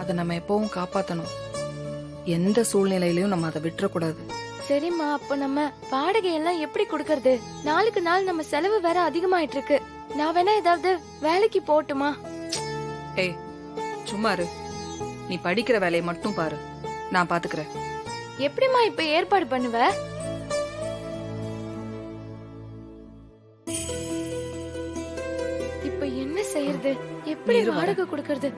அதை நம்ம எப்பவும் காப்பாத்தணும். எந்த சூழ்நிலையிலயும் நம்ம அதை விட்டுறக்கூடாது. சரிம்மா, அப்ப நம்ம வாடகை எல்லாம் எப்படி கொடுக்கறது? நாளுக்கு நாள் நம்ம செலவு வேற அதிகமாயிட்டு இருக்கு. நான் வேணா ஏதாவது வேலைக்கு போட்டுமா? ஏய் சும்மா இரு. நீ படிக்கிற வேலையை மட்டும் பாரு, நான் பாத்துக்கிறேன். எப்படிம்மா இப்ப ஏற்பாடு பண்ணுவ? இப்ப என்ன செய்யறது? எப்படி இரு வரேன். வாடகை கொடுக்கறது?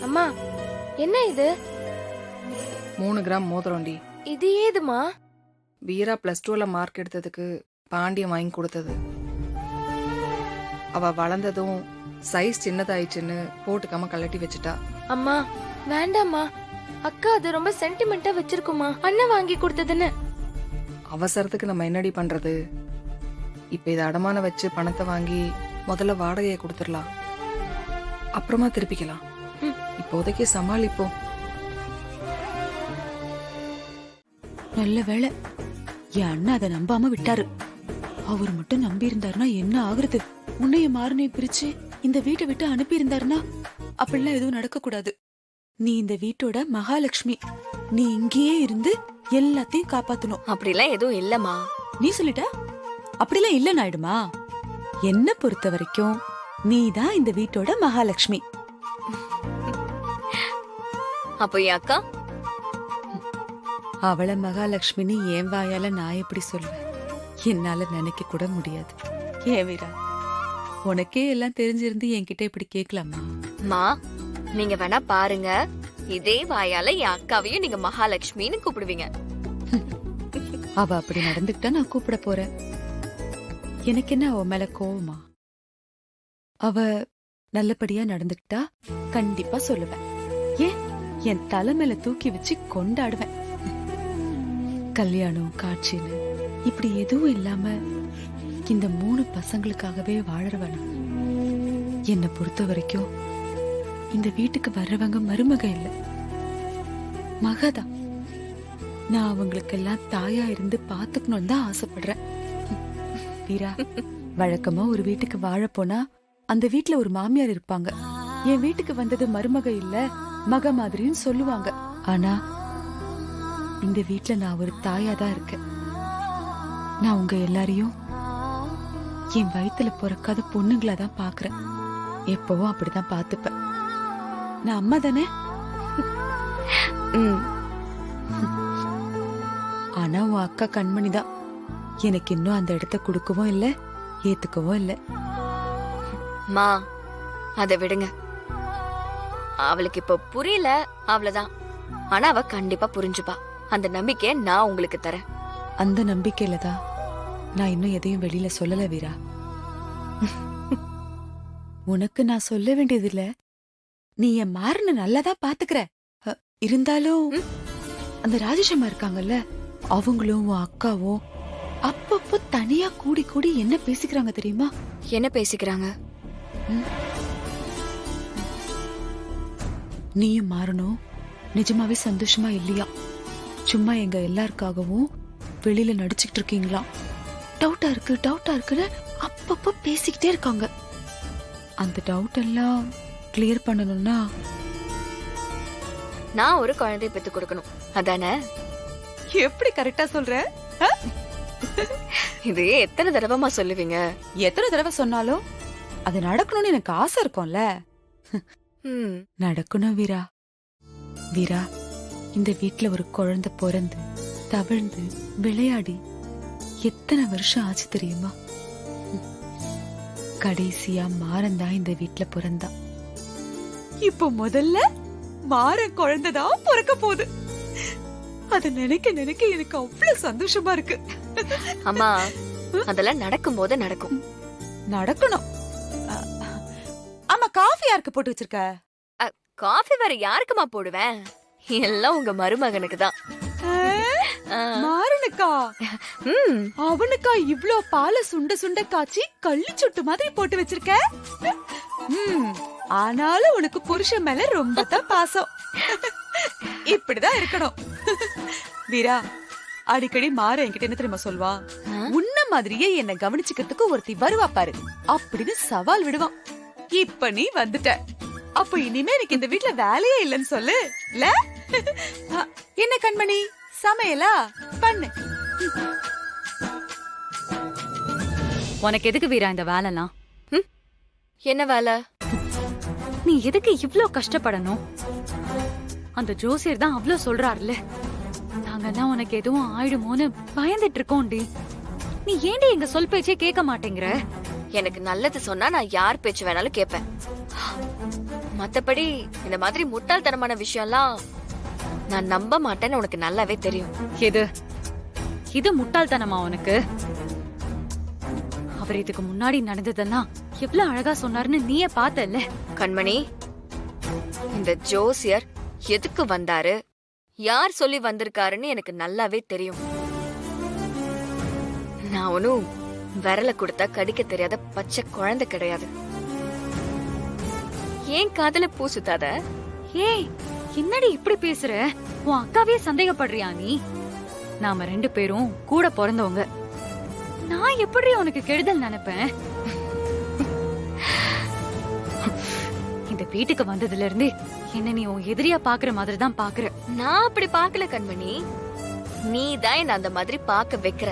அம்மா, என்ன இது? 3 கிராம் மோதிரம்டி. இது ஏதுமா? வீரா +2ல மார்க் எடுத்ததுக்கு பாண்டியன் வாங்கி கொடுத்தது. அவ வளர்ந்ததும் சைஸ் சின்னதாயிடுச்சுன்னு போட்டுக்காம கழட்டி வச்சுட்டா. அம்மா வேண்டாம்மா, அக்கா அது ரொம்ப சென்டிமெண்டா வச்சிருக்குமா, அண்ணன் வாங்கி கொடுத்ததுன்னு. அவசரத்துக்கு நம்ம என்னடி பண்றது? இப்ப இதை அடமான வச்சு பணத்தை வாங்கி முதல்ல வாடகையை கொடுத்துடலாம், அப்புறமா திருப்பிக்கலாம். இப்போதைக்கு சமாளிப்போம். நல்ல வேளை என் அண்ணன் அதை நம்பாம விட்டாரு. அவர் மட்டும் நம்பி இருந்தாருன்னா என்ன ஆகுறது? உன்னைய மாறனைய பிரிச்சு இந்த வீட்டை விட்டு அனுப்பி இருந்தாருன்னா அப்படிலாம் எதுவும் நடக்க கூடாது. நீ இந்த வீட்டோட மகாலட்சுமி. நீ இங்கேயே இருந்து எல்லாத்தையும் காப்பாத்தணும். அப்படிலாம் எதுவும் இல்லம்மா. நீ சொல்லிட்ட அப்படிலாம் இல்ல நாயுடுமா. என்ன பொறுத்த வரைக்கும் நீதான் இந்த வீட்டோட மகாலட்சுமி. அப்போ என் அக்கா? அவளை மகாலட்சுமின்னு என் வாயால நான் எப்படி சொல்லுவேன்? என்னால நினைக்க கூட முடியாது. ஏன் வீரா, உனக்கே எல்லாம் தெரிஞ்சிருந்து என்கிட்ட இப்படி கேட்கலாமா? மா, நீங்க வேணா பாருங்க, இதே வாயால என் அக்காவையும் நீங்க மகாலட்சுமின்னு கூப்பிடுவீங்க. அவ அப்படி நடந்துக்கிட்டா நான் கூப்பிட போறேன். எனக்கு என்ன அவ மேல கோவமா? அவ நல்லபடியா நடந்துக்கிட்டா கண்டிப்பா சொல்லுவேன். ஏன் என் தலை மேல தூக்கி வச்சு கொண்டாடுவேன். கல்யாணம் காட்சின்னு இப்படி எதுவும் இல்லாம இந்த 3 பசங்களுக்காகவே வாழறவன. என்னை பொறுத்த வரைக்கும் இந்த வீட்டுக்கு வர்றவங்க மருமக இல்ல, மகதான். நான் அவங்களுக்கெல்லாம் தாயா இருந்து பாத்துக்கணும்னு தான் ஆசைப்படுறேன். வீரா, வழக்கமா ஒரு வீட்டுக்கு வாழ போனா அந்த வீட்டுல ஒரு மாமியார் இருப்பாங்க. என் வீட்டுக்கு வந்தது மருமக இல்ல, மக மாதிரின்னு சொல்லுவாங்க. ஆனா இந்த வீட்டுல நான் ஒரு தாயாதான் இருக்கேன். நான் உங்க எல்லாரையும் என் வயித்துல பிறக்காத பொண்ணுங்களா தான் பாக்குறேன். எப்பவும் அப்படிதான் பாத்துப்பேன். நான் அம்மா தானே. ஆனா உன் அக்கா கண்மணிதான். எனக்கு இன்னும் அந்த இடத்த கொடுக்கவும் இல்ல, ஏத்துக்கவும் இல்ல. மா, அதை விடுங்க. அவளுக்கு இப்ப புரியல, அவ்வளவுதான். ஆனா அவ கண்டிப்பா புரிஞ்சுப்பா. அந்த நம்பிக்கைய நான் உங்களுக்கு தரேன். அந்த நம்பிக்கையில தான் நான் இன்னும் எதையும் வெளியில சொல்லல வீரா. உனக்கு நான் சொல்ல வேண்டியது இல்ல. நீ என் மாறன நல்லாதான் பாத்துக்கிற. இருந்தாலும் அந்த ராஜேஷம்மா இருக்காங்கல்ல, அவங்களும் உன் அக்காவும் அப்பப்போ தனியா கூடி கூடி என்ன பேசிக்கிறாங்க தெரியுமா? என்ன பேசிக்கிறாங்க? நீயும் மாறணும் நிஜமாவே சந்தோஷமா இல்லையா? சும்மா எங்க எல்லாருக்காகவும் வெளியில நடிச்சுக்கிட்டு இருக்கீங்களாம். டவுட்டா இருக்கு டவுட்டா இருக்குன்னு அப்பப்போ பேசிக்கிட்டே இருக்காங்க. அந்த டவுட் எல்லாம் கிளியர் பண்ணணும்னா நான் ஒரு குழந்தைய பெத்து கொடுக்கணும், அதானே? எப்படி கரெக்டா சொல்ற? இது எத்தனை தடவைமா சொல்லுவீங்க? எத்தனை தடவை சொன்னாலும் அது நடக்கணும்னு எனக்கு ஆசை இருக்கும்ல. நடக்கணும் வீரா. வீரா, இந்த வீட்ல ஒரு குழந்தை பிறந்து தவழ்ந்து விளையாடி எத்தனை வருஷம் ஆச்சு தெரியுமா? கடைசியா மாறந்தான் இந்த வீட்ல பிறந்தா. இப்போ முதல்ல மாற குழந்தைதான் பிறக்க போகுது. அத நினைக்க நினைக்க எனக்கு அவ்வளவு சந்தோஷமா இருக்கு. அம்மா, அதெல்லாம் நடக்கும் போது நடக்கும். நடக்கணும். ஆமா, காஃபி யாருக்கு போட்டு வச்சிருக்க? காஃபி வேற யாருக்குமா போடுவேன்? எல்லாம் உங்க மருமகனுக்கு தான். மாறனுக்கு அவனுக்கா ம் அவனுக்கா இவ்ளோ பால சுண்ட சுண்ட காய்ச்சி கள்ளி சுட்டு மாதிரி போட்டு வச்சிருக்க? ஆனாலும் உனக்கு புருஷன் மேல ரொம்ப தான் பாசம். இப்படிதான் இருக்கணும். வீரா, அடிக்கடி மாற என்கிட்ட என்ன தெரியுமா சொல்வா? உன்ன மாதிரியே என்ன கவனிச்சுக்கிறதுக்கு ஒருத்தி வருவா பாரு அப்படின்னு சவால் விடுவான். இப்ப நீ வந்துட்ட, அப்ப இனிமே எனக்கு இந்த வீட்ல வேலையே இல்லைன்னு சொல்லு. இல்ல என்ன கண்மணி, சமையலா பண்ணு. உனக்கு எதுக்கு வீரா இந்த வேலைலாம்? என்ன வேலை? நீ எதுக்கு இவ்ளோ கஷ்டப்படணும்? அந்த ஜோசியர் தான் அவ்ளோ சொல்றாருல, நாங்கெல்லாம் உனக்கு எதுவும் ஆயிடுமோன்னு பயந்துட்டு இருக்கோம்டி. நீ ஏண்டி எங்க சொல் பேச்சே கேட்க மாட்டேங்கிற? எனக்கு நல்லது சொன்னா நான் யார் பேச்சு வேணாலும் கேட்பேன். மத்தபடி இந்த மாதிரி முட்டாள்தனமான விஷயம்லாம் நான் நம்ப மாட்டேன்னு உனக்கு நல்லாவே தெரியும். இது முட்டாள்தனமா உனக்கு? அவர் இதுக்கு முன்னாடி நடந்ததெல்லாம் எவ்வளவு அழகா சொன்னாருன்னு நீயே பார்த்தல்ல. கண்மணி, இந்த ஜோசியர் எதுக்கு வந்தாரு, யார் சொல்லி வந்திருக்காருன்னு எனக்கு நல்லாவே தெரியும். நான் ஒன்னும் விரல கொடுத்தா கடிக்க தெரியாத பச்சை குழந்தை கிடையாது. ஏன் காதல பூ சுத்தாத? ஏய், என்னடி இப்படி பேசுற? உன் அக்காவே சந்தேகப்படுறியா நீ? நாம 2 பேரும் கூட பிறந்தவங்க. நான் எப்படி உனக்கு கெடுதல் நினைப்பேன்? இந்த வீட்டுக்கு வந்ததுல இருந்து என்ன நீ உன் எதிரியா பாக்குற மாதிரி தான் பாக்குற. நான் அப்படி பாக்கல கண்மணி, நீ தான் என்ன அந்த மாதிரி பாக்க வைக்கிற.